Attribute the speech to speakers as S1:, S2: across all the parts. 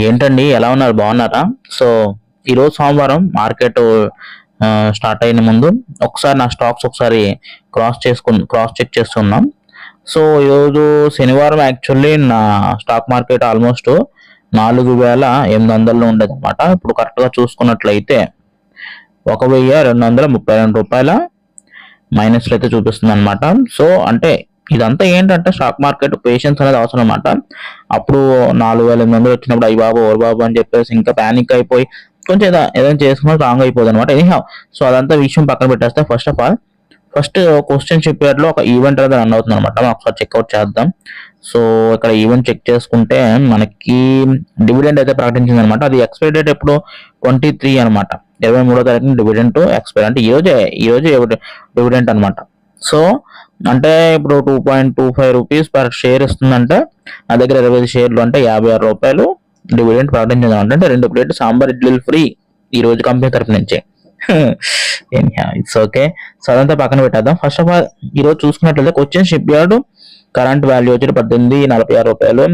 S1: ఏంటండి ఎలా ఉన్నారు? బాగున్నారా? సో ఈరోజు సోమవారం మార్కెట్ స్టార్ట్ అయిన ముందు ఒకసారి నా స్టాక్స్ ఒకసారి క్రాస్ చెక్ చేస్తున్నాం. సో ఈరోజు శనివారం యాక్చువల్లీ నా స్టాక్ మార్కెట్ ఆల్మోస్ట్ 4,800 ఉండేది అనమాట. ఇప్పుడు కరెక్ట్గా చూసుకున్నట్లయితే 1,232 మైనస్లో అయితే చూపిస్తుంది అనమాట. సో అంటే ఇదంతా ఏంటంటే స్టాక్ మార్కెట్ పేషెన్స్ అనేది అవసరం అనమాట. అప్పుడు 4,800 వచ్చినప్పుడు అయ్యి బాబు ఓరు బాబు అని చెప్పేసి ఇంకా ప్యానిక్ అయిపోయి కొంచెం ఏదైనా చేసుకున్నా రాంగ్ అయిపోదు అనమాట. ఎనీహౌ సో అదంతా విషయం పక్కన పెట్టేస్తే ఫస్ట్ క్వశ్చన్ చెప్పేట్లో ఒక ఈవెంట్ అనేది రన్ అవుతుంది అనమాట. మనం ఒకసారి చెక్అవుట్ చేద్దాం. సో ఇక్కడ ఈవెంట్ చెక్ చేసుకుంటే మనకి డివిడెండ్ అయితే ప్రకటించింది అనమాట. అది ఎక్స్పైరీ డేట్ ఎప్పుడు 23 అనమాట. 23వ తారీఖున డివిడెంట్ ఎక్స్పైర్ అంటే ఈ రోజే డివిడెంట్ అనమాట. సో అంటే ఇప్పుడు 2.25 రూపీస్ పర్ షేర్ ఇస్తుందంటే నా దగ్గర 25 షేర్లు అంటే 56 రూపాయలు డివిడెంట్ ప్రకటించింది అంటే 2 ప్లేట్ సాంబార్ ఇడ్లీలు ఫ్రీ ఈ రోజు కంపెనీ తరఫు నుంచి. It's okay. సో అదంతా పక్కన పెట్టేద్దాం. ఫస్ట్ ఆఫ్ ఆల్ ఈరోజు చూసుకున్నట్లయితే Cochin ship yard current value వచ్చి 18.46 రూపాయలు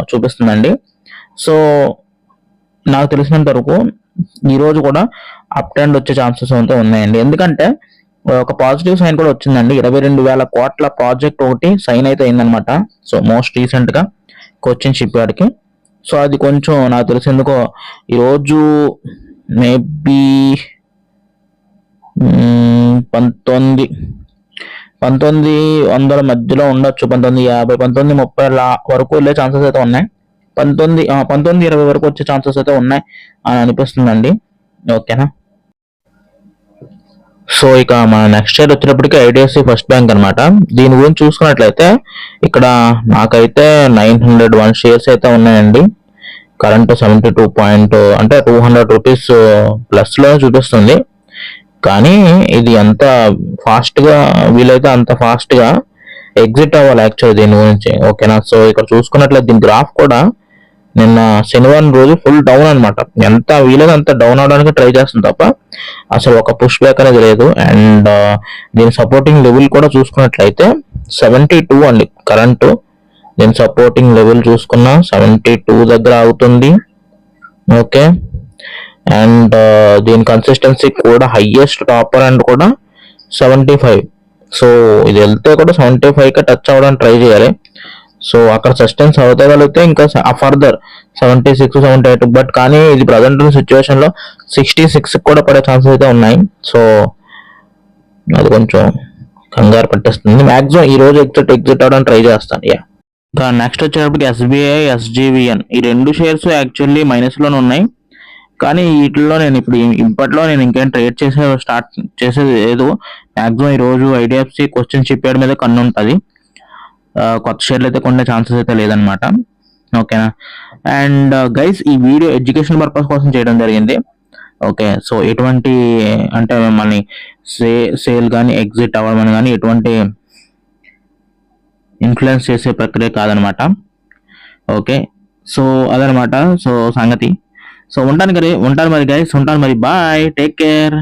S1: చూపిస్తుందండి. సో నాకు తెలిసినంత వరకు ఈరోజు కూడా అప్ ట్రెండ్ వచ్చే ఛాన్సెస్ అయితే ఉన్నాయండి. ఎందుకంటే ఒక పాజిటివ్ సైన్ కూడా వచ్చిందండి. 22,000 కోట్ల ప్రాజెక్ట్ ఒకటి సైన్ అయితే అయిందనమాట. సో మోస్ట్ రీసెంట్ గా కొచ్చిన్ షిప్ యార్డ్ కి. సో అది కొంచెం నాకు తెలిసేందుకో ఈరోజు మేబీ 1900 మధ్యలో ఉండొచ్చు. 1950, 1930 వరకు వెళ్ళే ఛాన్సెస్ అయితే ఉన్నాయి. 1920 వరకు వచ్చే ఛాన్సెస్ అయితే ఉన్నాయి అని అనిపిస్తుందండి. ఓకేనా. సో ఇక మన నెక్స్ట్ ఇయర్ వచ్చేటప్పటికి ఐడిఎఫ్సి ఫస్ట్ బ్యాంక్ అనమాట. దీని గురించి చూసుకున్నట్లయితే ఇక్కడ నాకైతే 901 షేర్స్ అయితే ఉన్నాయండి. కరెంట్ 72 అంటే 200 రూపీస్ ప్లస్ లో చూపిస్తుంది. కానీ ఇది ఎంత ఫాస్ట్ గా వీలైతే అంత ఫాస్ట్ గా ఎగ్జిట్ అవ్వాలి యాక్చువల్ దీని గురించి. ఓకేనా. సో ఇక్కడ చూసుకున్నట్లయితే దీని గ్రాఫ్ కూడా నిన్న శనివారం రోజు ఫుల్ డౌన్ అనమాట. ఎంత వీలైతే అంత డౌన్ అవడానికి ట్రై చేస్తుంది తప్ప అసలు ఒక పుష్ బ్యాక్ అనేది లేదు. అండ్ దీని సపోర్టింగ్ లెవెల్ కూడా చూసుకున్నట్లయితే 72 అండి కరెంటు. దీని సపోర్టింగ్ లెవెల్ చూసుకున్నా 72 దగ్గర అవుతుంది. ఓకే. అండ్ దీని కన్సిస్టెన్సీ కూడా హైయెస్ట్ టాపర్ అండ్ కూడా 75. సో ఇది వెళ్తే కూడా 75 కి టచ్ అవ్వడానికి ట్రై చేయాలి. సో అక్కడ సస్టెన్స్ అవుతగలిగితే ఇంకా ఫర్దర్ 76, 78. బట్ కానీ ఇది ప్రజెంట్ సిచ్యువేషన్ లో 66 కూడా పడే ఛాన్సెస్ అయితే ఉన్నాయి. సో అది కొంచెం కంగారు పట్టేస్తుంది. మాక్సిమం ఈ రోజు ఎగ్జిట్ అవడానికి ట్రై చేస్తాను. ఇంకా నెక్స్ట్ వచ్చేటప్పటికి ఎస్బీఐ, ఎస్జీవీఎన్ ఈ 2 షేర్స్ యాక్చువల్లీ మైనస్ లోనే ఉన్నాయి. కానీ వీటిల్లో నేను ఇప్పట్లో ఇంకేం ట్రేడ్ స్టార్ట్ చేసేది లేదు. మాక్సిమం ఈ రోజు ఐడిఎఫ్సి క్వశ్చన్ షిప్ యార్డ్ మీద కన్ను ఉంటుంది. కొత్త షేర్లు అయితే కొనే ఛాన్సెస్ అయితే లేదనమాట. ఓకేనా. అండ్ గైస్ ఈ వీడియో ఎడ్యుకేషన్ పర్పస్ కోసం చేయడం జరిగింది. ఓకే. సో ఎటువంటి అంటే మిమ్మల్ని సేల్ కానీ ఎగ్జిట్ అవ్వడం కానీ ఎటువంటి ఇన్ఫ్లుయెన్స్ చేసే ప్రక్రియ కాదనమాట. ఓకే. సో అదనమాట సో సంగతి. సో ఉంటాను మరి గైస్, ఉంటాను మరి. Bye, take care.